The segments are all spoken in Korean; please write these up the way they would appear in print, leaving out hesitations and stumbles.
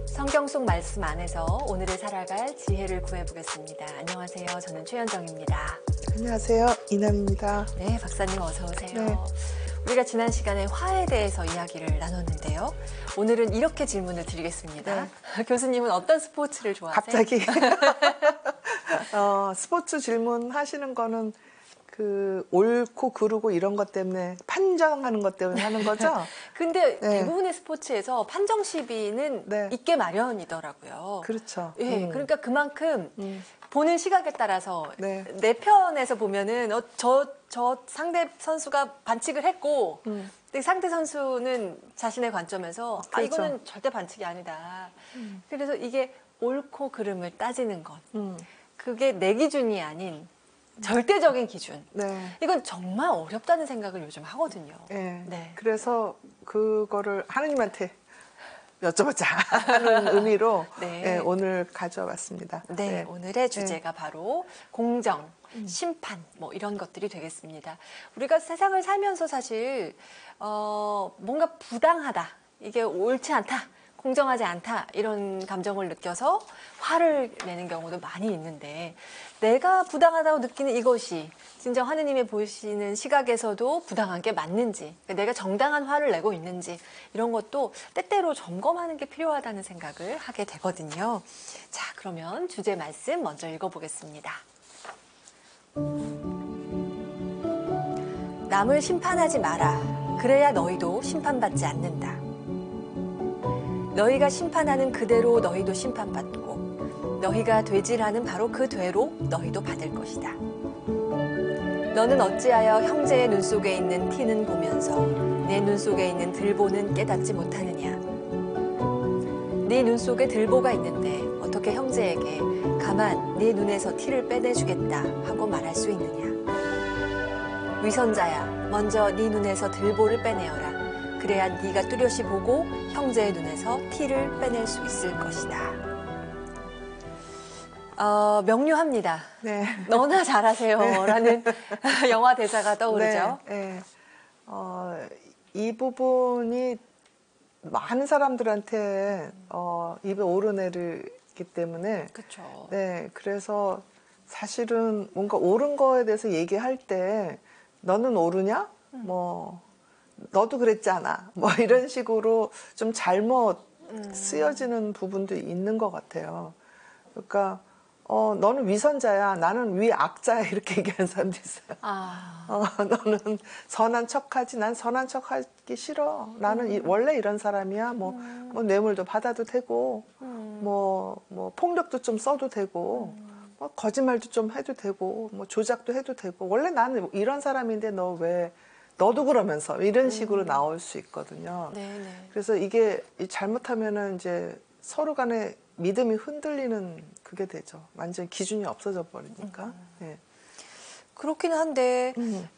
성경 속 말씀 안에서 오늘을 살아갈 지혜를 구해보겠습니다. 안녕하세요. 저는 최현정입니다. 안녕하세요. 이남입니다. 네, 박사님 어서 오세요. 네. 우리가 지난 시간에 화에 대해서 이야기를 나눴는데요. 오늘은 이렇게 질문을 드리겠습니다. 네. 교수님은 어떤 스포츠를 좋아하세요? 갑자기 스포츠 질문 하시는 거는 그 옳고 그르고 이런 것 때문에 판정하는 것 때문에 하는 거죠? 근데 네. 대부분의 스포츠에서 판정 시비는 네. 있게 마련이더라고요. 그렇죠. 예, 그러니까 그만큼 보는 시각에 따라서 네. 내 편에서 보면은 저 상대 선수가 반칙을 했고 근데 상대 선수는 자신의 관점에서 그렇죠. 아 이거는 절대 반칙이 아니다. 그래서 이게 옳고 그름을 따지는 것 그게 내 기준이 아닌 절대적인 기준. 네. 이건 정말 어렵다는 생각을 요즘 하거든요. 네. 네. 그래서 그거를 하느님한테 여쭤보자 하는 의미로 네. 네, 오늘 가져왔습니다. 네, 네. 오늘의 주제가 바로 공정, 심판 뭐 이런 것들이 되겠습니다. 우리가 세상을 살면서 사실 뭔가 부당하다, 이게 옳지 않다, 공정하지 않다 이런 감정을 느껴서 화를 내는 경우도 많이 있는데 내가 부당하다고 느끼는 이것이 진정 하느님이 보시는 시각에서도 부당한 게 맞는지 내가 정당한 화를 내고 있는지 이런 것도 때때로 점검하는 게 필요하다는 생각을 하게 되거든요. 자, 그러면 주제 말씀 먼저 읽어보겠습니다. 남을 심판하지 마라. 그래야 너희도 심판받지 않는다. 너희가 심판하는 그대로 너희도 심판받고 너희가 되질하는 바로 그 되로 너희도 받을 것이다. 너는 어찌하여 형제의 눈 속에 있는 티는 보면서 내 눈 속에 있는 들보는 깨닫지 못하느냐. 네 눈 속에 들보가 있는데 어떻게 형제에게 가만 네 눈에서 티를 빼내주겠다 하고 말할 수 있느냐. 위선자야, 먼저 네 눈에서 들보를 빼내어라. 그래야 네가 뚜렷이 보고 형제의 눈에서 티를 빼낼 수 있을 것이다. 명료합니다. 네. 너나 잘하세요. 네. 라는 영화 대사가 떠오르죠. 네. 이 부분이 많은 사람들한테 입에 오르내리기 때문에 그렇죠. 네, 그래서 사실은 뭔가 옳은 거에 대해서 얘기할 때 너는 옳으냐? 뭐 너도 그랬잖아. 뭐 이런 식으로 좀 잘못 쓰여지는 부분도 있는 것 같아요. 그러니까 너는 위선자야. 나는 위악자야. 이렇게 얘기하는 사람도 있어요. 너는 선한 척하지. 난 선한 척하기 싫어. 나는 원래 이런 사람이야. 뭐 뇌물도 받아도 되고, 뭐 폭력도 좀 써도 되고, 뭐 거짓말도 좀 해도 되고, 뭐 조작도 해도 되고. 원래 나는 이런 사람인데 너 왜 너도 그러면서 이런 식으로 나올 수 있거든요. 네네. 그래서 이게 잘못하면은 이제 서로 간에 믿음이 흔들리는 그게 되죠. 완전 기준이 없어져 버리니까. 네. 그렇기는 한데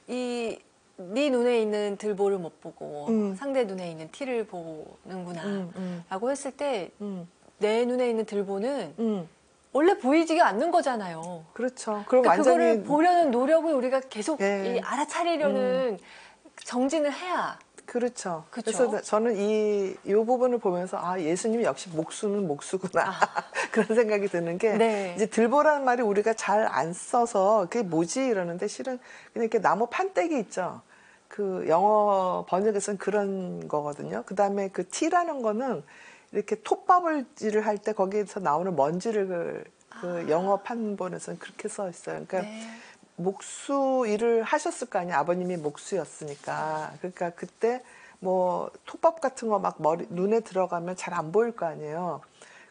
네 눈에 있는 들보를 못 보고 상대 눈에 있는 티를 보는구나 라고 했을 때 내 눈에 있는 들보는 원래 보이지가 않는 거잖아요. 그렇죠. 그럼 그러니까 완전히 그거를 보려는 노력을 우리가 계속 예. 알아차리려는 정진을 해야. 그렇죠. 그쵸? 그래서 저는 이 부분을 보면서 예수님이 역시 목수는 목수구나 그런 생각이 드는 게 네. 이제 들보라는 말이 우리가 잘 안 써서 그게 뭐지 이러는데 실은 그냥 이렇게 나무 판때기 있죠. 그 영어 번역에서는 그런 거거든요. 그 다음에 그 티라는 거는 이렇게 톱밥을질을 할 때 거기에서 나오는 먼지를 그 영어 판본에서는 그렇게 써 있어요. 그러니까 네. 목수 일을 하셨을 거 아니에요. 아버님이 목수였으니까. 그러니까 그때 뭐 톱밥 같은 거 막 눈에 들어가면 잘 안 보일 거 아니에요.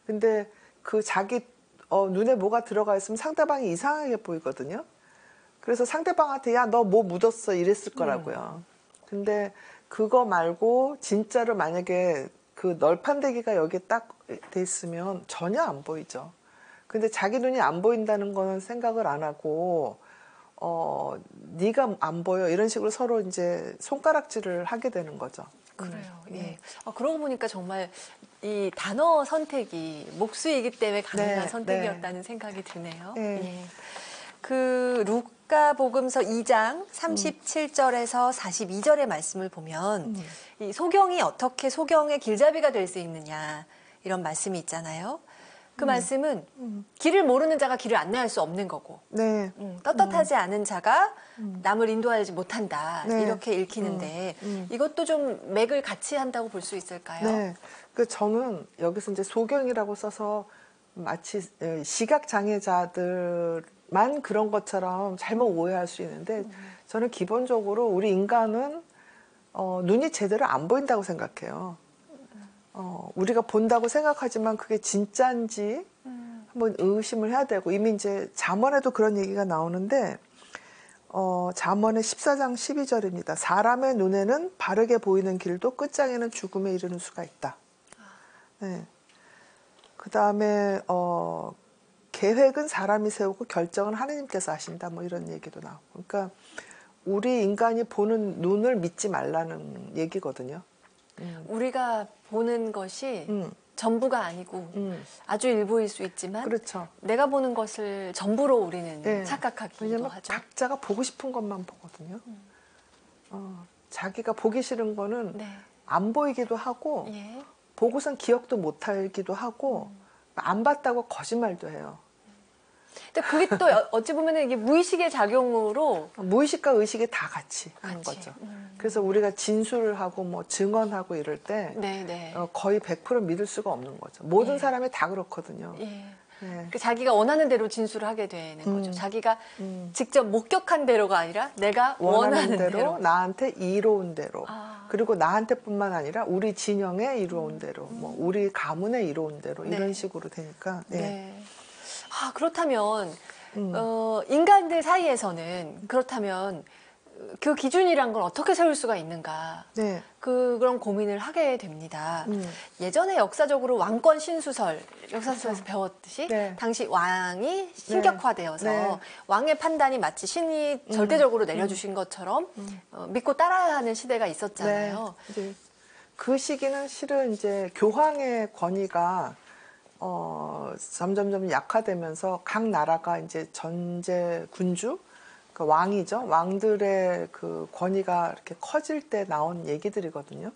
근데 그 자기 눈에 뭐가 들어가 있으면 상대방이 이상하게 보이거든요. 그래서 상대방한테 야, 너 뭐 묻었어 이랬을 거라고요. 근데 그거 말고 진짜로 만약에 그 널판대기가 여기에 딱 돼 있으면 전혀 안 보이죠. 근데 자기 눈이 안 보인다는 거는 생각을 안 하고 네가 안 보여 이런 식으로 서로 이제 손가락질을 하게 되는 거죠. 그래요. 예. 그러고 보니까 정말 이 단어 선택이 목수이기 때문에 가능한 네, 선택이었다는 생각이 드네요. 네. 예. 그 루카복음서 2장 37절에서 42절의 말씀을 보면 이 소경이 어떻게 소경의 길잡이가 될 수 있느냐 이런 말씀이 있잖아요. 그 말씀은 길을 모르는 자가 길을 안내할 수 없는 거고 네. 떳떳하지 않은 자가 남을 인도하지 못한다 네. 이렇게 읽히는데 이것도 좀 맥을 같이 한다고 볼 수 있을까요? 네. 그 저는 여기서 이제 소경이라고 써서 마치 시각 장애자들만 그런 것처럼 잘못 오해할 수 있는데 저는 기본적으로 우리 인간은 눈이 제대로 안 보인다고 생각해요. 우리가 본다고 생각하지만 그게 진짜인지 한번 의심을 해야 되고 이미 이제 잠언에도 그런 얘기가 나오는데 잠언의 14장 12절입니다. 사람의 눈에는 바르게 보이는 길도 끝장에는 죽음에 이르는 수가 있다. 네. 그 다음에 계획은 사람이 세우고 결정은 하느님께서 하신다. 뭐 이런 얘기도 나오고. 그러니까 우리 인간이 보는 눈을 믿지 말라는 얘기거든요. 우리가 보는 것이 전부가 아니고 아주 일부일 수 있지만 그렇죠. 내가 보는 것을 전부로 우리는 네. 착각하기도 왜냐면 하죠. 각자가 보고 싶은 것만 보거든요. 자기가 보기 싫은 거는 네. 안 보이기도 하고 예. 보고선 기억도 못 하기도 하고 안 봤다고 거짓말도 해요. 근데 그게 또 어찌 보면 이게 무의식의 작용으로 무의식과 의식이 다 같이 하는 같이. 거죠. 그래서 우리가 진술을 하고 뭐 증언하고 이럴 때 네네. 거의 100% 믿을 수가 없는 거죠. 모든 예. 사람이 다 그렇거든요. 예. 네. 그 자기가 원하는 대로 진술을 하게 되는 거죠. 자기가 직접 목격한 대로가 아니라 내가 원하는 대로. 나한테 이로운 대로 아. 그리고 나한테뿐만 아니라 우리 진영에 이로운 대로 뭐 우리 가문에 이로운 대로 네. 이런 식으로 되니까 예. 네. 아, 그렇다면 인간들 사이에서는 그렇다면 그 기준이란 걸 어떻게 세울 수가 있는가? 네. 그런 고민을 하게 됩니다. 예전에 역사적으로 왕권 신수설, 역사서에서 배웠듯이 네. 당시 왕이 신격화되어서 네. 왕의 판단이 마치 신이 절대적으로 내려주신 것처럼 믿고 따라야 하는 시대가 있었잖아요. 네. 이제 그 시기는 실은 이제 교황의 권위가 점점점 약화되면서 각 나라가 이제 전제 군주, 그 왕이죠. 왕들의 그 권위가 이렇게 커질 때 나온 얘기들이거든요.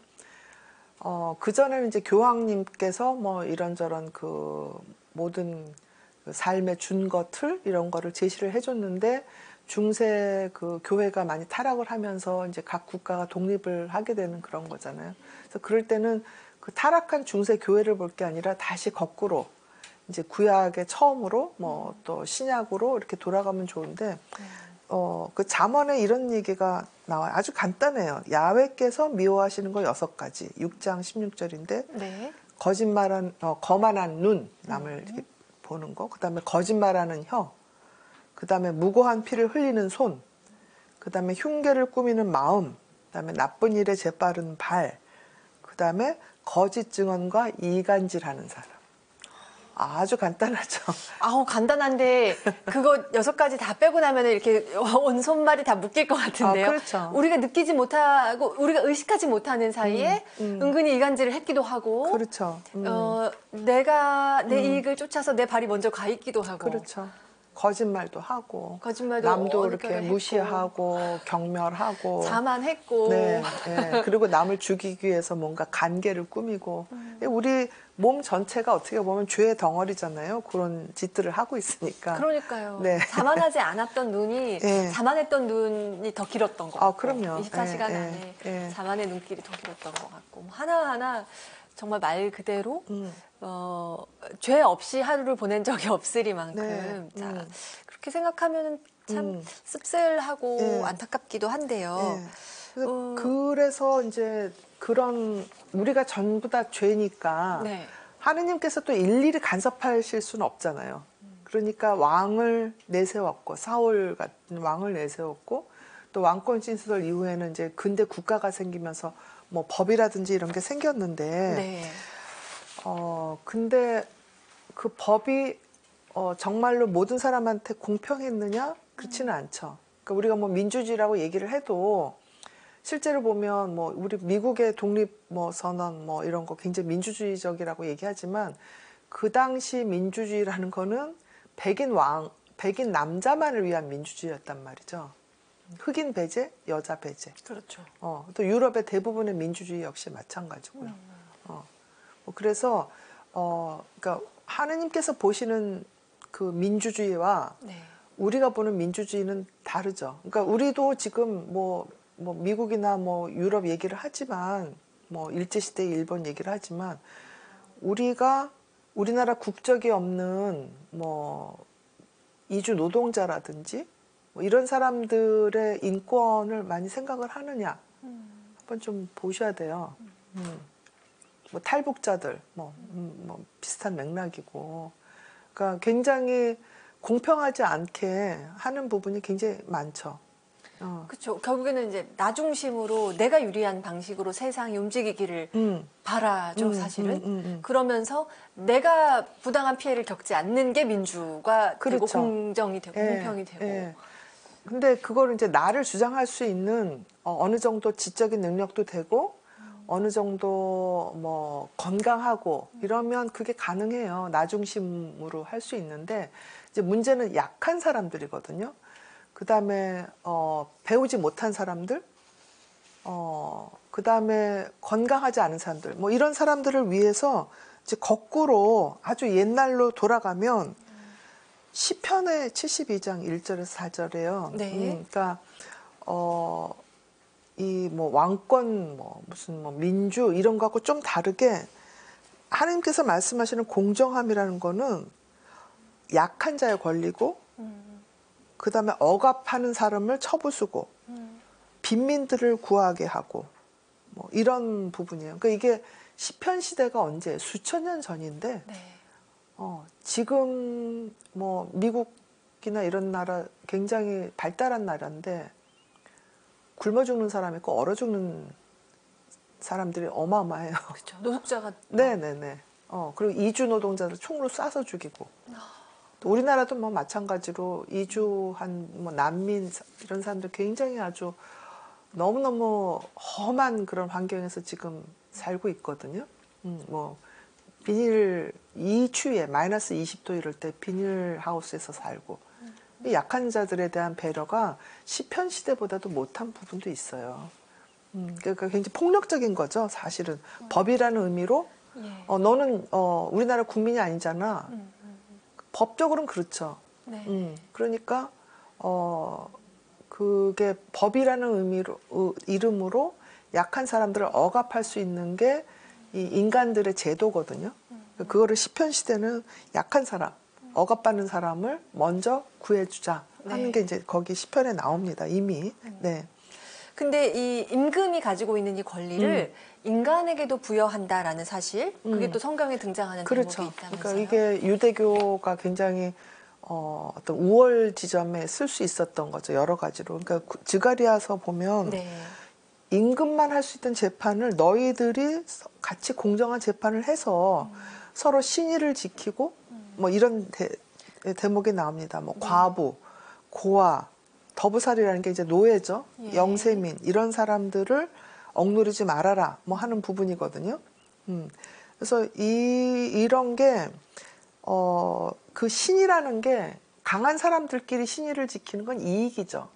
그 전에는 이제 교황님께서 뭐 이런저런 그 모든 그 삶의 준거 틀 이런 거를 제시를 해줬는데 중세 그 교회가 많이 타락을 하면서 이제 각 국가가 독립을 하게 되는 그런 거잖아요. 그래서 그럴 때는 그 타락한 중세 교회를 볼 게 아니라 다시 거꾸로 이제 구약의 처음으로 뭐 또 신약으로 이렇게 돌아가면 좋은데 그 잠언에 이런 얘기가 나와요. 아주 간단해요. 야훼께서 미워하시는 거 6가지. 6장 16절인데 네. 거만한 눈, 남을 이렇게 보는 거. 그다음에 거짓말하는 혀. 그다음에 무고한 피를 흘리는 손. 그다음에 흉계를 꾸미는 마음. 그다음에 나쁜 일에 재빠른 발. 그다음에 거짓 증언과 이간질하는 사람. 아주 간단하죠. 아우, 간단한데 그거 6가지 다 빼고 나면 이렇게 온 손발이 다 묶일 것 같은데요. 그렇죠. 우리가 느끼지 못하고 우리가 의식하지 못하는 사이에 은근히 이간질을 했기도 하고 그렇죠. 내가 내 이익을 쫓아서 내 발이 먼저 가 있기도 하고 그렇죠. 거짓말도 하고 거짓말도 남도 이렇게 언격을 무시하고 경멸하고 자만했고 네, 네. 그리고 남을 죽이기 위해서 뭔가 관계를 꾸미고 우리 몸 전체가 어떻게 보면 죄의 덩어리잖아요. 그런 짓들을 하고 있으니까. 그러니까요. 네. 자만하지 않았던 눈이 네. 자만했던 눈이 더 길었던 것 같고 그럼요. 24시간 네, 안에 네. 자만의 눈길이 더 길었던 것 같고 하나하나 정말 말 그대로 죄 없이 하루를 보낸 적이 없으리만큼 네. 자, 그렇게 생각하면 참 씁쓸하고 네. 안타깝기도 한데요. 네. 그래서 이제 그런 우리가 전부 다 죄니까 네. 하느님께서 또 일일이 간섭하실 수는 없잖아요. 그러니까 왕을 내세웠고 사울 같은 왕을 내세웠고 또 왕권 신수설 이후에는 이제 근대 국가가 생기면서 뭐 법이라든지 이런 게 생겼는데 네. 근데 그 법이 정말로 모든 사람한테 공평했느냐? 그렇지는 않죠. 그러니까 우리가 뭐 민주주의라고 얘기를 해도 실제로 보면 뭐 우리 미국의 독립 뭐 선언 뭐 이런 거 굉장히 민주주의적이라고 얘기하지만 그 당시 민주주의라는 거는 백인 왕 백인 남자만을 위한 민주주의였단 말이죠. 흑인 배제, 여자 배제. 그렇죠. 또 유럽의 대부분의 민주주의 역시 마찬가지고요. 뭐 그래서 그러니까 하느님께서 보시는 그 민주주의와 네. 우리가 보는 민주주의는 다르죠. 그러니까 우리도 지금 뭐 미국이나 뭐 유럽 얘기를 하지만 뭐 일제시대 일본 얘기를 하지만 우리나라 국적이 없는 뭐 이주 노동자라든지 뭐 이런 사람들의 인권을 많이 생각을 하느냐 한번 좀 보셔야 돼요. 뭐 탈북자들 뭐 비슷한 맥락이고, 그러니까 굉장히 공평하지 않게 하는 부분이 굉장히 많죠. 그렇죠. 결국에는 이제 나 중심으로 내가 유리한 방식으로 세상이 움직이기를 바라죠, 사실은. 그러면서 내가 부당한 피해를 겪지 않는 게 민주가 되고 그렇죠. 공정이 되고 공평이 되고. 예. 근데 그거를 이제 나를 주장할 수 있는 어느 정도 지적인 능력도 되고 어느 정도 뭐 건강하고 이러면 그게 가능해요. 나 중심으로 할 수 있는데 이제 문제는 약한 사람들이거든요. 그다음에 배우지 못한 사람들, 그다음에 건강하지 않은 사람들, 뭐 이런 사람들을 위해서 이제 거꾸로 아주 옛날로 돌아가면 시편의 72장 1절에서 4절에요. 네. 그러니까 이 뭐 왕권 뭐 무슨 뭐 민주 이런 거하고 좀 다르게 하나님께서 말씀하시는 공정함이라는 거는 약한 자의 권리고 그다음에 억압하는 사람을 쳐부수고 빈민들을 구하게 하고 뭐 이런 부분이에요. 그러니까 이게 시편 시대가 언제 수천 년 전인데 네. 지금 뭐 미국이나 이런 나라 굉장히 발달한 나라인데 굶어 죽는 사람 있고 얼어 죽는 사람들이 어마어마해요. 그렇죠. 노숙자가 네네네. 그리고 이주 노동자들 총으로 쏴서 죽이고. 또 우리나라도 뭐 마찬가지로 이주한 뭐 난민 이런 사람들 굉장히 아주 너무너무 험한 그런 환경에서 지금 살고 있거든요. 뭐 비닐 이 추위에 마이너스 20도 이럴 때 비닐 하우스에서 살고. 이 약한 자들에 대한 배려가 시편 시대보다도 못한 부분도 있어요. 그러니까 굉장히 폭력적인 거죠, 사실은. 법이라는 의미로 예. 너는 우리나라 국민이 아니잖아. 법적으로는 그렇죠. 네. 그러니까 그게 법이라는 의미로 이름으로 약한 사람들을 억압할 수 있는 게 이 인간들의 제도거든요. 그거를 시편 시대는 약한 사람, 억압받는 사람을 먼저 구해주자 하는 네. 게 이제 거기 시편에 나옵니다, 이미. 네. 근데 이 임금이 가지고 있는 이 권리를 인간에게도 부여한다라는 사실, 그게 또 성경에 등장하는 그렇죠. 대목이 있다면서요? 그러니까 이게 유대교가 굉장히 어떤 우월 지점에 쓸 수 있었던 거죠, 여러 가지로. 그러니까 드가리아서 보면 네. 임금만 할 수 있던 재판을 너희들이 같이 공정한 재판을 해서 서로 신의를 지키고 뭐 이런 대목이 나옵니다. 뭐 과부, 고아, 더부살이라는 게 이제 노예죠. 예. 영세민 이런 사람들을 억누르지 말아라 뭐 하는 부분이거든요. 그래서 이런 게 그 신이라는 게 강한 사람들끼리 신의를 지키는 건 이익이죠.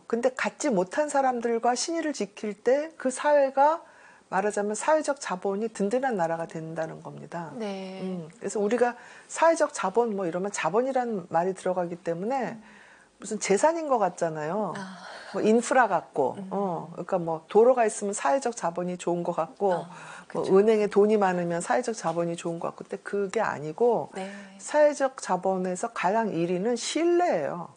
근데 갖지 못한 사람들과 신의를 지킬 때 그 사회가 말하자면 사회적 자본이 든든한 나라가 된다는 겁니다. 네. 그래서 우리가 사회적 자본 뭐 이러면 자본이라는 말이 들어가기 때문에 무슨 재산인 것 같잖아요. 뭐 인프라 같고, 그러니까 뭐 도로가 있으면 사회적 자본이 좋은 것 같고, 뭐 은행에 돈이 많으면 사회적 자본이 좋은 것 같고, 근데 그게 아니고 네. 사회적 자본에서 가장 1위는 신뢰예요.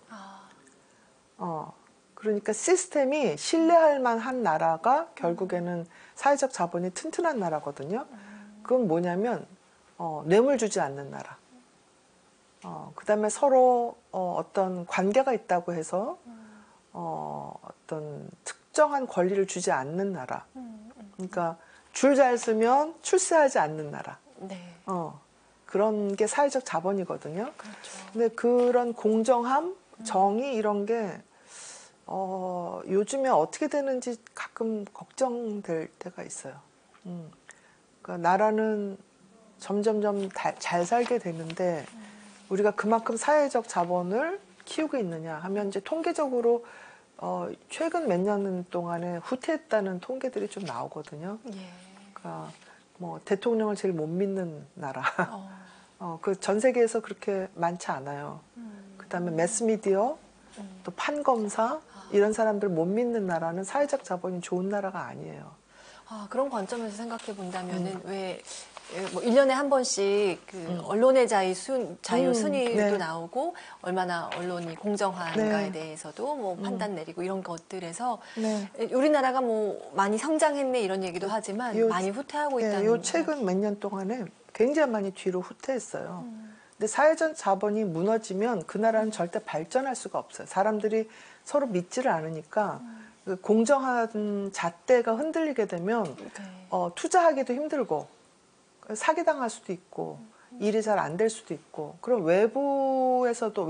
그러니까 시스템이 신뢰할 만한 나라가 결국에는 사회적 자본이 튼튼한 나라거든요. 그건 뭐냐면 뇌물 주지 않는 나라. 그다음에 서로 어떤 관계가 있다고 해서 어떤 특정한 권리를 주지 않는 나라. 그러니까 줄 잘 쓰면 출세하지 않는 나라. 네. 그런 게 사회적 자본이거든요. 그렇죠. 근데 그런 공정함, 정의 이런 게 요즘에 어떻게 되는지 가끔 걱정될 때가 있어요. 그러니까 나라는 점점점 잘 살게 되는데 우리가 그만큼 사회적 자본을 키우고 있느냐 하면 이제 통계적으로 최근 몇 년 동안에 후퇴했다는 통계들이 좀 나오거든요. 예. 그러니까 뭐 대통령을 제일 못 믿는 나라. 어. 그 전 세계에서 그렇게 많지 않아요. 그다음에 매스미디어, 또 판검사 이런 사람들 못 믿는 나라는 사회적 자본이 좋은 나라가 아니에요. 그런 관점에서 생각해 본다면은 왜 뭐 1년에 한 번씩 그 언론의 자유 순위도 네. 나오고 얼마나 언론이 공정한가에 네. 대해서도 뭐 판단 내리고 이런 것들에서 네. 우리나라가 뭐 많이 성장했네 이런 얘기도 하지만 요- 많이 후퇴하고 네, 있다는 요 최근 몇 년 동안에 굉장히 많이 뒤로 후퇴했어요. 근데 사회적 자본이 무너지면 그 나라는 절대 발전할 수가 없어요. 사람들이 서로 믿지를 않으니까 그 공정한 잣대가 흔들리게 되면 네. 투자하기도 힘들고 사기당할 수도 있고 일이 잘 안 될 수도 있고 그럼 외국에서도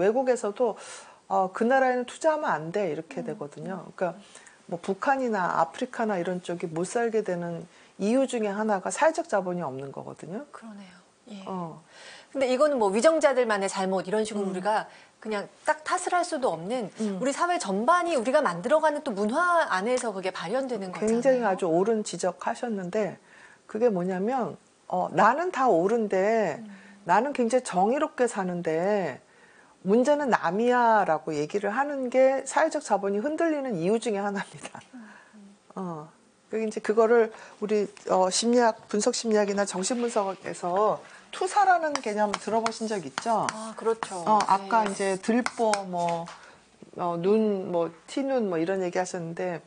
그 나라에는 투자하면 안 돼 이렇게 되거든요. 그러니까 뭐 북한이나 아프리카나 이런 쪽이 못 살게 되는 이유 중에 하나가 사회적 자본이 없는 거거든요. 그러네요. 예. 어. 근데 이거는 뭐 위정자들만의 잘못 이런 식으로 우리가 그냥 딱 탓을 할 수도 없는 우리 사회 전반이 우리가 만들어가는 또 문화 안에서 그게 발현되는 거잖아요. 굉장히 아주 옳은 지적하셨는데 그게 뭐냐면 나는 다 옳은데 나는 굉장히 정의롭게 사는데 문제는 남이야라고 얘기를 하는 게 사회적 자본이 흔들리는 이유 중에 하나입니다. 그게 이제 그거를 우리 심리학, 분석 심리학이나 정신 분석에서 투사라는 개념 들어보신 적 있죠? 그렇죠. 아까 네. 이제 들보 눈 티눈 뭐 이런 얘기 하셨는데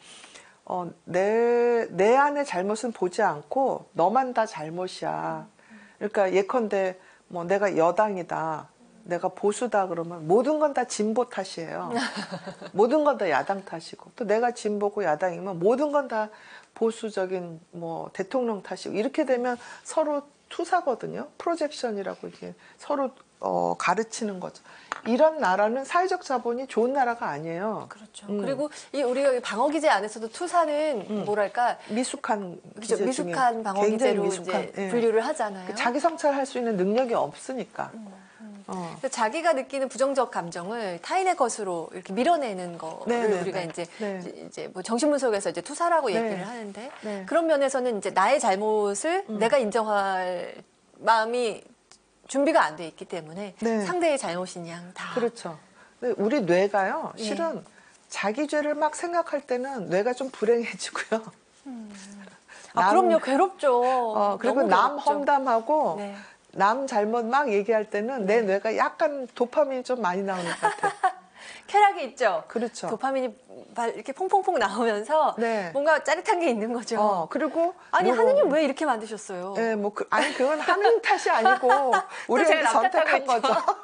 내 안의 잘못은 보지 않고 너만 다 잘못이야. 그러니까 예컨대 뭐 내가 여당이다. 내가 보수다 그러면 모든 건 다 진보 탓이에요. 모든 건 다 야당 탓이고 또 내가 진보고 야당이면 모든 건 다 보수적인 뭐 대통령 탓이고 이렇게 되면 서로 투사거든요. 프로젝션이라고 이게 서로 가르치는 거죠. 이런 나라는 사회적 자본이 좋은 나라가 아니에요. 그렇죠. 그리고 이 우리가 방어 기제 안에서도 투사는 뭐랄까 미숙한 그죠? 기제 미숙한 중에 방어 굉장히 기제로 미숙한, 이제 예. 분류를 하잖아요. 자기 성찰할 수 있는 능력이 없으니까. 그래서 자기가 느끼는 부정적 감정을 타인의 것으로 이렇게 밀어내는 거를 네, 네, 우리가 네. 이제 네. 이제 뭐 정신분석에서 이제 투사라고 네. 얘기를 하는데 네. 그런 면에서는 이제 나의 잘못을 내가 인정할 마음이 준비가 안 돼 있기 때문에 네. 상대의 잘못인 양 다. 그렇죠. 근데 우리 뇌가요, 예. 실은 자기 죄를 막 생각할 때는 뇌가 좀 불행해지고요. 그럼요. 괴롭죠. 그리고 너무 남 괴롭죠. 험담하고 네. 남 잘못 막 얘기할 때는 내 뇌가 약간 도파민이 좀 많이 나오는 것 같아요. 쾌락이 있죠. 그렇죠. 도파민이 이렇게 퐁퐁퐁 나오면서 네. 뭔가 짜릿한 게 있는 거죠. 그리고 아니 뭐, 하느님 왜 이렇게 만드셨어요? 예, 뭐 아니 그건 하느님 탓이 아니고 우리가 제가 선택한 남탓하고 거죠.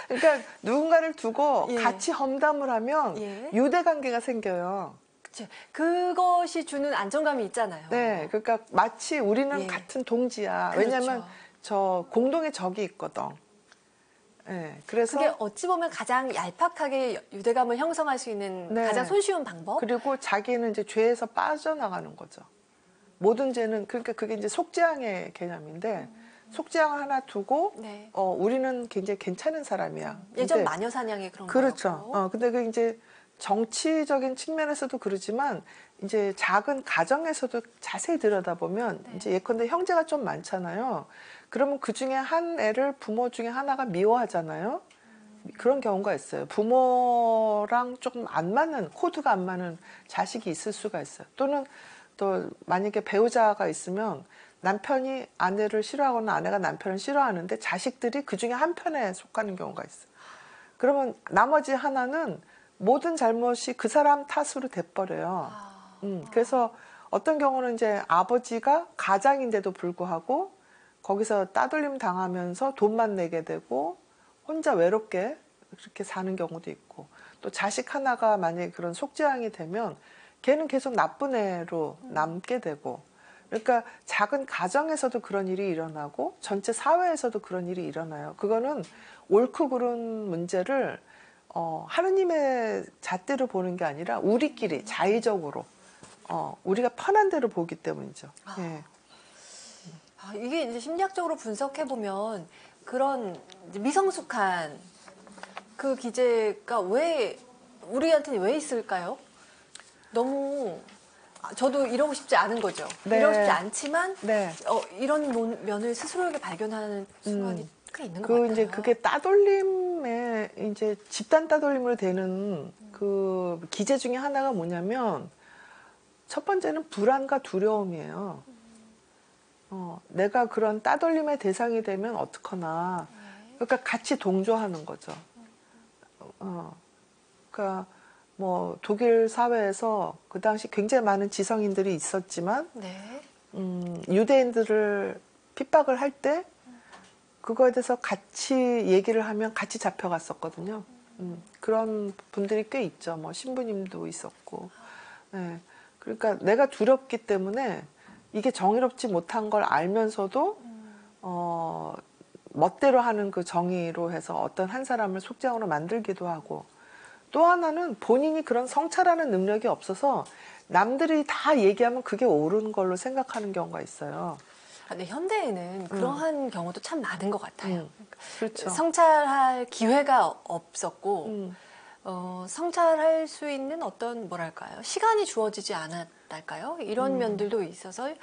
그러니까 누군가를 두고 예. 같이 험담을 하면 예. 유대 관계가 생겨요. 그쵸. 그것이 주는 안정감이 있잖아요. 네, 그러니까 마치 우리는 예. 같은 동지야. 그렇죠. 왜냐하면 저 공동의 적이 있거든. 네, 그래서 그게 어찌 보면 가장 얄팍하게 유대감을 형성할 수 있는 네. 가장 손쉬운 방법? 그리고 자기는 이제 죄에서 빠져나가는 거죠. 모든 죄는 그러니까 그게 이제 속죄양의 개념인데 속죄양을 하나 두고 네. 우리는 굉장히 괜찮은 사람이야. 예전 근데 마녀 사냥이 그런 그렇죠. 거였고. 근데 그 이제 정치적인 측면에서도 그러지만 이제 작은 가정에서도 자세히 들여다보면 네. 이제 예컨대 형제가 좀 많잖아요. 그러면 그 중에 한 애를 부모 중에 하나가 미워하잖아요. 그런 경우가 있어요. 부모랑 조금 안 맞는 코드가 안 맞는 자식이 있을 수가 있어요. 또는 또 만약에 배우자가 있으면 남편이 아내를 싫어하거나 아내가 남편을 싫어하는데 자식들이 그 중에 한 편에 속하는 경우가 있어요. 그러면 나머지 하나는 모든 잘못이 그 사람 탓으로 돼버려요. 그래서 어떤 경우는 이제 아버지가 가장인데도 불구하고 거기서 따돌림 당하면서 돈만 내게 되고 혼자 외롭게 그렇게 사는 경우도 있고 또 자식 하나가 만약에 그런 속죄양이 되면 걔는 계속 나쁜 애로 남게 되고 그러니까 작은 가정에서도 그런 일이 일어나고 전체 사회에서도 그런 일이 일어나요. 그거는 옳고 그른 문제를 하느님의 잣대로 보는 게 아니라 우리끼리 자의적으로 우리가 편한 대로 보기 때문이죠. 예. 이게 이제 심리학적으로 분석해 보면 그런 이제 미성숙한 그 기재가 왜 우리한테는 왜 있을까요? 너무 저도 이러고 싶지 않은 거죠. 네. 이러고 싶지 않지만 네. 이런 면을 스스로에게 발견하는 순간이 꽤 있는 것 그 같아요. 이제 그게 따돌림에 이제 집단 따돌림으로 되는 그 기제 중에 하나가 뭐냐면 첫 번째는 불안과 두려움이에요. 내가 그런 따돌림의 대상이 되면 어떡하나. 그러니까 같이 동조하는 거죠. 그러니까 뭐 독일 사회에서 그 당시 굉장히 많은 지성인들이 있었지만 네. 유대인들을 핍박을 할 때 그거에 대해서 같이 얘기를 하면 같이 잡혀갔었거든요. 그런 분들이 꽤 있죠. 뭐 신부님도 있었고. 네. 그러니까 내가 두렵기 때문에 이게 정의롭지 못한 걸 알면서도 멋대로 하는 그 정의로 해서 어떤 한 사람을 속죄양으로 만들기도 하고, 또 하나는 본인이 그런 성찰하는 능력이 없어서 남들이 다 얘기하면 그게 옳은 걸로 생각하는 경우가 있어요. 근데 현대에는 그러한 경우도 참 많은 것 같아요. 그렇죠. 성찰할 기회가 없었고 성찰할 수 있는 어떤 뭐랄까요, 시간이 주어지지 않았달까요? 이런 면들도 있어서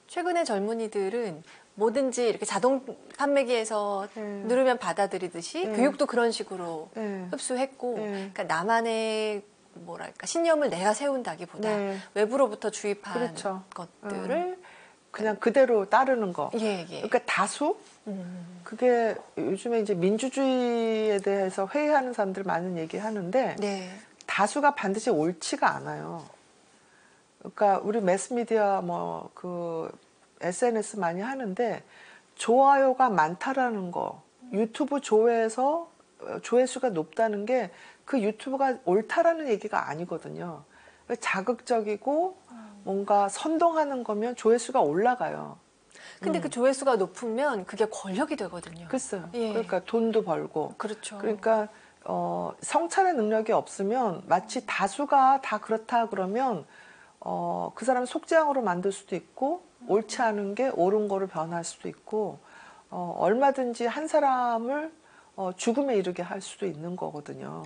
최근의 젊은이들은 뭐든지 이렇게 자동 판매기에서 누르면 받아들이듯이 교육도 그런 식으로 흡수했고, 그러니까 나만의 뭐랄까 신념을 내가 세운다기보다 외부로부터 주입한 그렇죠. 것들을 그냥 그대로 따르는 거. 예. 그러니까 다수? 그게 요즘에 이제 민주주의에 대해서 회의하는 사람들 많은 얘기 하는데, 네. 다수가 반드시 옳지가 않아요. 그러니까 우리 매스미디어 뭐 그 SNS 많이 하는데 좋아요가 많다라는 거, 유튜브 조회에서 조회수가 높다는 게 그 유튜브가 옳다라는 얘기가 아니거든요. 자극적이고 뭔가 선동하는 거면 조회수가 올라가요. 근데 그 조회수가 높으면 그게 권력이 되거든요. 글쎄요. 예. 그러니까 돈도 벌고. 그렇죠. 그러니까 성찰의 능력이 없으면 마치 다수가 다 그렇다 그러면 그 사람을 속죄양으로 만들 수도 있고, 옳지 않은 게 옳은 거로 변할 수도 있고, 얼마든지 한 사람을 죽음에 이르게 할 수도 있는 거거든요.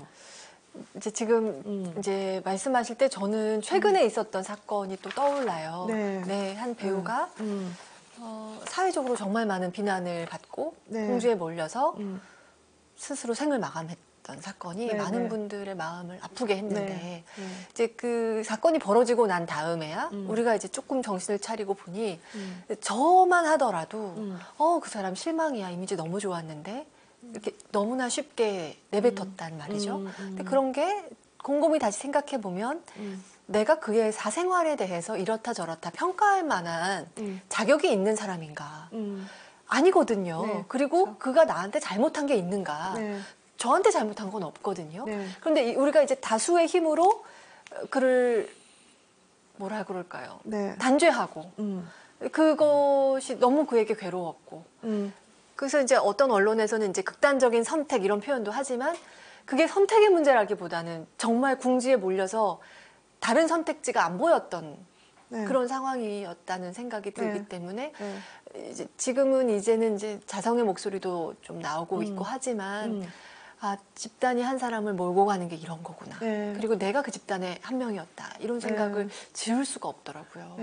이제 지금 이제 말씀하실 때 저는 최근에 있었던 사건이 또 떠올라요. 네. 한 배우가 사회적으로 정말 많은 비난을 받고 공주에 몰려서 스스로 생을 마감했던 사건이 많은 분들의 마음을 아프게 했는데, 이제 그 사건이 벌어지고 난 다음에야 우리가 이제 조금 정신을 차리고 보니 저만 하더라도 그 사람 실망이야, 이미지 너무 좋았는데 이렇게 너무나 쉽게 내뱉었단 말이죠. 근데 그런 게 곰곰이 다시 생각해 보면 내가 그의 사생활에 대해서 이렇다 저렇다 평가할 만한 자격이 있는 사람인가? 아니거든요. 네, 그리고 그렇죠. 그가 나한테 잘못한 게 있는가? 저한테 잘못한 건 없거든요. 그런데 우리가 이제 다수의 힘으로 그를 뭐라 그럴까요? 단죄하고 그것이 너무 그에게 괴로웠고 그래서 이제 어떤 언론에서는 이제 극단적인 선택 이런 표현도 하지만 그게 선택의 문제라기보다는 정말 궁지에 몰려서 다른 선택지가 안 보였던 그런 상황이었다는 생각이 들기 때문에 이제 지금은 이제는 이제 자성의 목소리도 좀 나오고 있고 하지만 집단이 한 사람을 몰고 가는 게 이런 거구나. 그리고 내가 그 집단의 한 명이었다. 이런 생각을 지울 수가 없더라고요.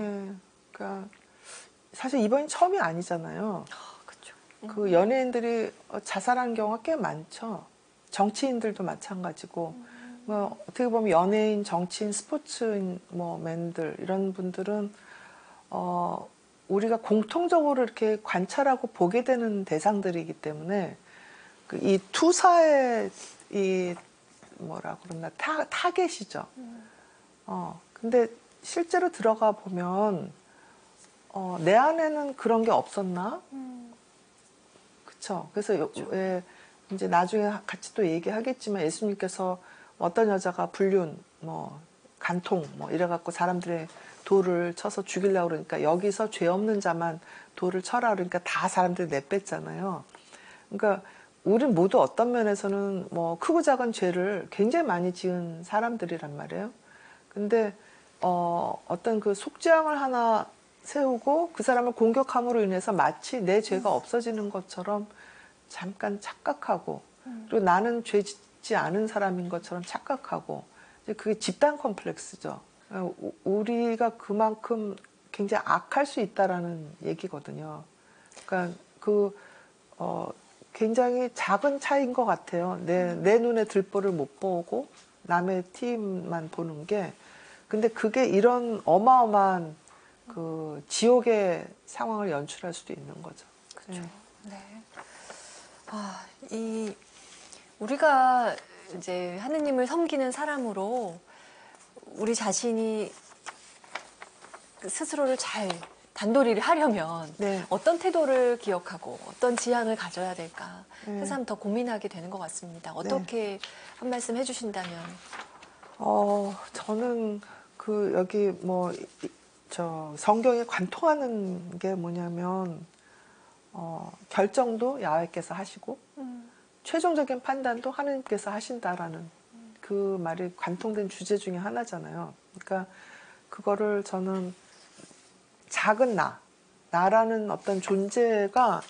그러니까 사실 이번이 처음이 아니잖아요. 그렇죠. 그 연예인들이 자살한 경우가 꽤 많죠. 정치인들도 마찬가지고. 뭐 어떻게 보면 연예인, 정치인, 스포츠인 뭐 맨들 이런 분들은 우리가 공통적으로 이렇게 관찰하고 보게 되는 대상들이기 때문에 이 투사의 이 뭐라 그러나 타겟이죠. 근데 실제로 들어가 보면 내 안에는 그런 게 없었나? 그쵸. 그래서 왜 이제 나중에 같이 또 얘기하겠지만 예수님께서 어떤 여자가 불륜, 뭐 간통, 뭐 이래갖고 사람들의 돌을 쳐서 죽이려고 그러니까 여기서 죄 없는 자만 돌을 쳐라 그러니까 다 사람들이 내뺐잖아요. 그러니까 우린 모두 어떤 면에서는 뭐 크고 작은 죄를 굉장히 많이 지은 사람들이란 말이에요. 근데 어떤 그 속죄양을 하나 세우고 그 사람을 공격함으로 인해서 마치 내 죄가 없어지는 것처럼 잠깐 착각하고 그리고 나는 죄 짓지 않은 사람인 것처럼 착각하고 이제 그게 집단 컴플렉스죠. 우리가 그만큼 굉장히 악할 수 있다라는 얘기거든요. 그러니까 굉장히 작은 차이인 것 같아요. 내 눈에 들보를 못 보고 남의 팀만 보는 게. 근데 그게 이런 어마어마한 그 지옥의 상황을 연출할 수도 있는 거죠. 그렇죠. 네. 우리가 이제 하느님을 섬기는 사람으로 우리 자신이 스스로를 잘 단도리를 하려면 네. 어떤 태도를 기억하고 어떤 지향을 가져야 될까 새삼 더 고민하게 되는 것 같습니다. 어떻게 한 말씀 해주신다면? 저는 여기 성경에 관통하는 게 뭐냐면 결정도 야훼께서 하시고 최종적인 판단도 하느님께서 하신다라는 그 말이 관통된 주제 중에 하나잖아요. 그러니까 그거를 저는 작은 나라는 어떤 존재가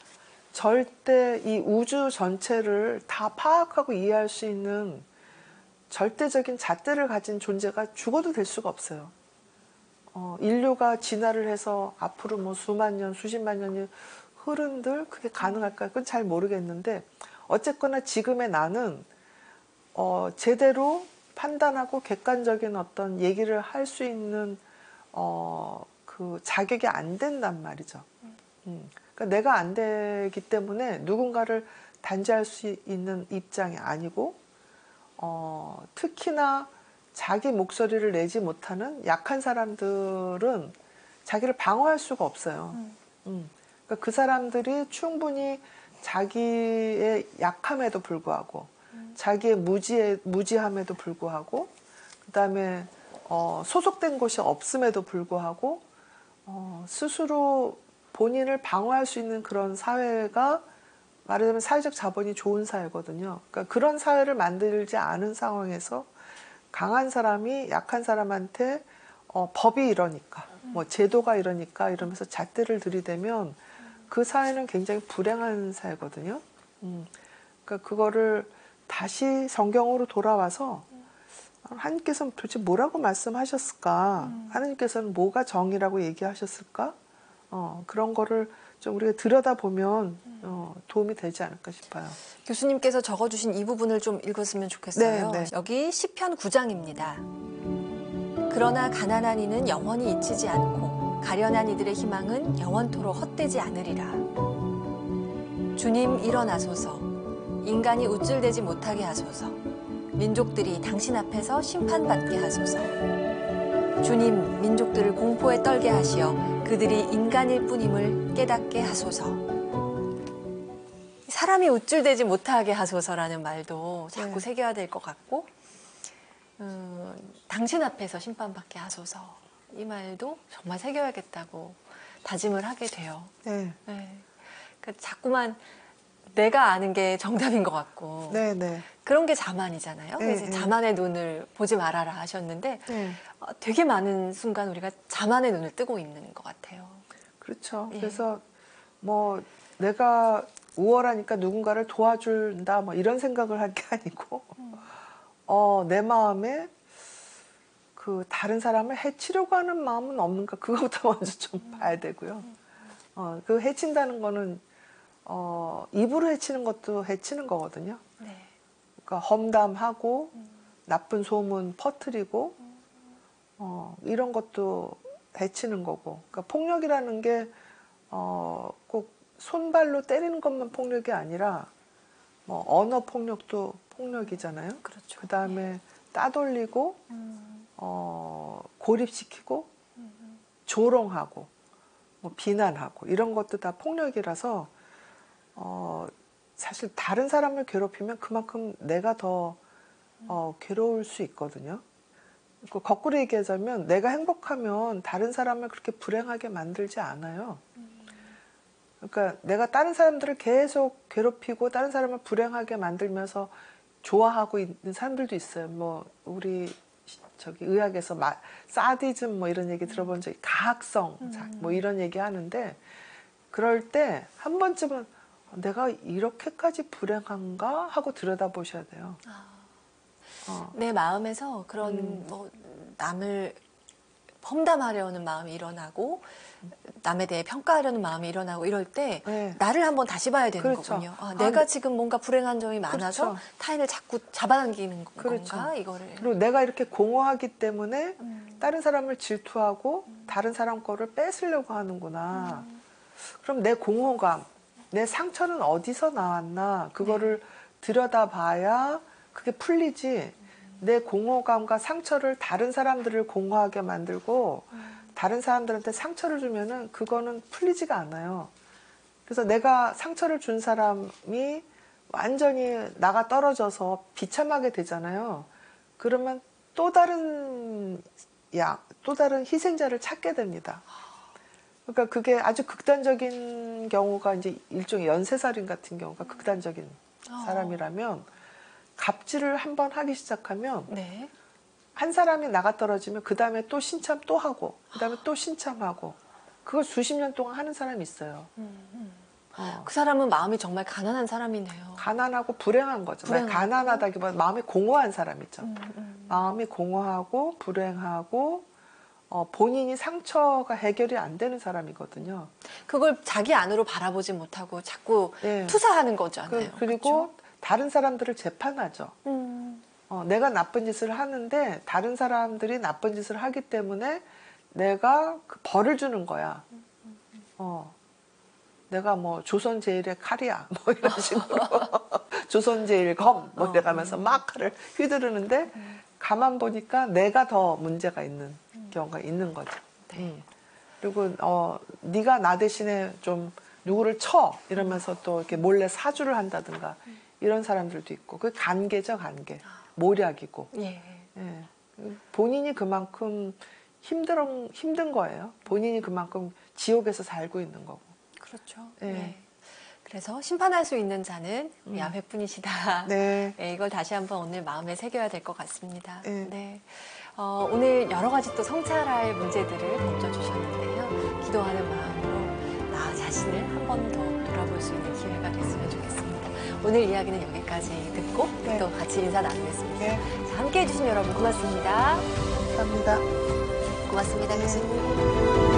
절대 이 우주 전체를 다 파악하고 이해할 수 있는 절대적인 잣대를 가진 존재가 죽어도 될 수가 없어요. 인류가 진화를 해서 앞으로 뭐 수만 년, 수십만 년이 흐른들 그게 가능할까? 그건 잘 모르겠는데 어쨌거나 지금의 나는 제대로 판단하고 객관적인 어떤 얘기를 할 수 있는 그 자격이 안 된단 말이죠. 그러니까 내가 안 되기 때문에 누군가를 단죄할 수 있는 입장이 아니고 특히나 자기 목소리를 내지 못하는 약한 사람들은 자기를 방어할 수가 없어요. 그러니까 그 사람들이 충분히 자기의 약함에도 불구하고 자기의 무지함에도 불구하고 그다음에 소속된 곳이 없음에도 불구하고 스스로 본인을 방어할 수 있는 그런 사회가 말하자면 사회적 자본이 좋은 사회거든요. 그러니까 그런 사회를 만들지 않은 상황에서 강한 사람이 약한 사람한테 법이 이러니까 뭐 제도가 이러니까 이러면서 잣대를 들이대면 그 사회는 굉장히 불행한 사회거든요. 그러니까 그거를 다시 성경으로 돌아와서 하나님께서는 도대체 뭐라고 말씀하셨을까? 하나님께서는 뭐가 정의라고 얘기하셨을까? 그런 거를 좀 우리가 들여다보면 도움이 되지 않을까 싶어요. 교수님께서 적어주신 이 부분을 좀 읽었으면 좋겠어요. 네. 여기 시편 9장입니다. 그러나 가난한 이는 영원히 잊히지 않고 가련한 이들의 희망은 영원토록 헛되지 않으리라. 주님 일어나소서. 인간이 우쭐대지 못하게 하소서. 민족들이 당신 앞에서 심판받게 하소서. 주님 민족들을 공포에 떨게 하시어 그들이 인간일 뿐임을 깨닫게 하소서. 사람이 우쭐대지 못하게 하소서라는 말도 자꾸 새겨야 될 것 같고 당신 앞에서 심판받게 하소서. 이 말도 정말 새겨야겠다고 다짐을 하게 돼요. 네. 그러니까 자꾸만 내가 아는 게 정답인 것 같고 그런 게 자만이잖아요. 그래서 자만의 눈을 보지 말아라 하셨는데 되게 많은 순간 우리가 자만의 눈을 뜨고 있는 것 같아요. 그렇죠. 그래서 뭐 내가 우월하니까 누군가를 도와준다 뭐 이런 생각을 할 게 아니고 내 마음에 그 다른 사람을 해치려고 하는 마음은 없는가 그거부터 먼저 좀 봐야 되고요. 그 해친다는 거는 입으로 해치는 것도 해치는 거거든요. 그러니까 험담하고 나쁜 소문 퍼뜨리고 이런 것도 해치는 거고. 그러니까 폭력이라는 게 꼭 손발로 때리는 것만 폭력이 아니라 뭐 언어 폭력도 폭력이잖아요. 그렇죠. 그다음에 따돌리고 고립시키고 조롱하고 뭐 비난하고 이런 것도 다 폭력이라서 사실 다른 사람을 괴롭히면 그만큼 내가 더 괴로울 수 있거든요. 거꾸로 얘기하자면 내가 행복하면 다른 사람을 그렇게 불행하게 만들지 않아요. 그러니까 내가 다른 사람들을 계속 괴롭히고 다른 사람을 불행하게 만들면서 좋아하고 있는 사람들도 있어요. 뭐 우리 저기 의학에서 사디즘 뭐 이런 얘기 들어본 적이 가학성 뭐 이런 얘기 하는데 그럴 때 한 번쯤은 내가 이렇게까지 불행한가 하고 들여다보셔야 돼요. 내 마음에서 그런 뭐 남을 험담하려는 마음이 일어나고 남에 대해 평가하려는 마음이 일어나고 이럴 때 네. 나를 한번 다시 봐야 되는 그렇죠. 거군요. 내가 지금 뭔가 불행한 점이 많아서 그렇죠. 타인을 자꾸 잡아당기는 그렇죠. 건가 이거를. 그리고 내가 이렇게 공허하기 때문에 다른 사람을 질투하고 다른 사람 거를 뺏으려고 하는구나. 그럼 내 공허감, 내 상처는 어디서 나왔나 그거를 들여다봐야 그게 풀리지. 내 공허감과 상처를 다른 사람들을 공허하게 만들고 다른 사람들한테 상처를 주면은 그거는 풀리지가 않아요. 그래서 내가 상처를 준 사람이 완전히 나가 떨어져서 비참하게 되잖아요. 그러면 또 다른 희생자를 찾게 됩니다. 그러니까 그게 아주 극단적인 경우가 이제 일종의 연쇄살인 같은 경우가 극단적인 사람이라면 갑질을 한번 하기 시작하면 네. 한 사람이 나가 떨어지면 그 다음에 또 신참 또 하고 그 다음에 또 신참하고 그걸 수십 년 동안 하는 사람이 있어요. 그 사람은 마음이 정말 가난한 사람이네요. 가난하고 불행한 거죠. 불행하고. 가난하다기보다 마음이 공허한 사람이죠. 마음이 공허하고 불행하고 본인이 상처가 해결이 안 되는 사람이거든요. 그걸 자기 안으로 바라보지 못하고 자꾸 네. 투사하는 거잖아요. 그리고 다른 사람들을 재판하죠. 그렇죠? 내가 나쁜 짓을 하는데 다른 사람들이 나쁜 짓을 하기 때문에 내가 그 벌을 주는 거야. 내가 뭐 조선제일의 칼이야. 뭐 이런 식으로. 조선제일 검. 뭐 이래가면서 막 칼을 휘두르는데 가만 보니까 내가 더 문제가 있는 경우가 있는 거죠. 네. 그리고 네가 나 대신에 좀 누구를 쳐 이러면서 또 이렇게 몰래 사주를 한다든가 이런 사람들도 있고 그 관계죠, 관계. 모략이고. 예. 예. 본인이 그만큼 힘든 거예요. 본인이 그만큼 지옥에서 살고 있는 거고. 그렇죠. 예. 네. 그래서 심판할 수 있는 자는 야훼뿐이시다. 네. 네, 이걸 다시 한번 오늘 마음에 새겨야 될 것 같습니다. 네. 네. 오늘 여러 가지 또 성찰할 문제들을 던져주셨는데요. 기도하는 마음으로 나 자신을 한 번 더 돌아볼 수 있는 기회가 됐으면 좋겠습니다. 오늘 이야기는 여기까지 듣고 네. 또 같이 인사 나누겠습니다. 네. 자, 함께해 주신 여러분 고맙습니다. 감사합니다. 고맙습니다, 교수님.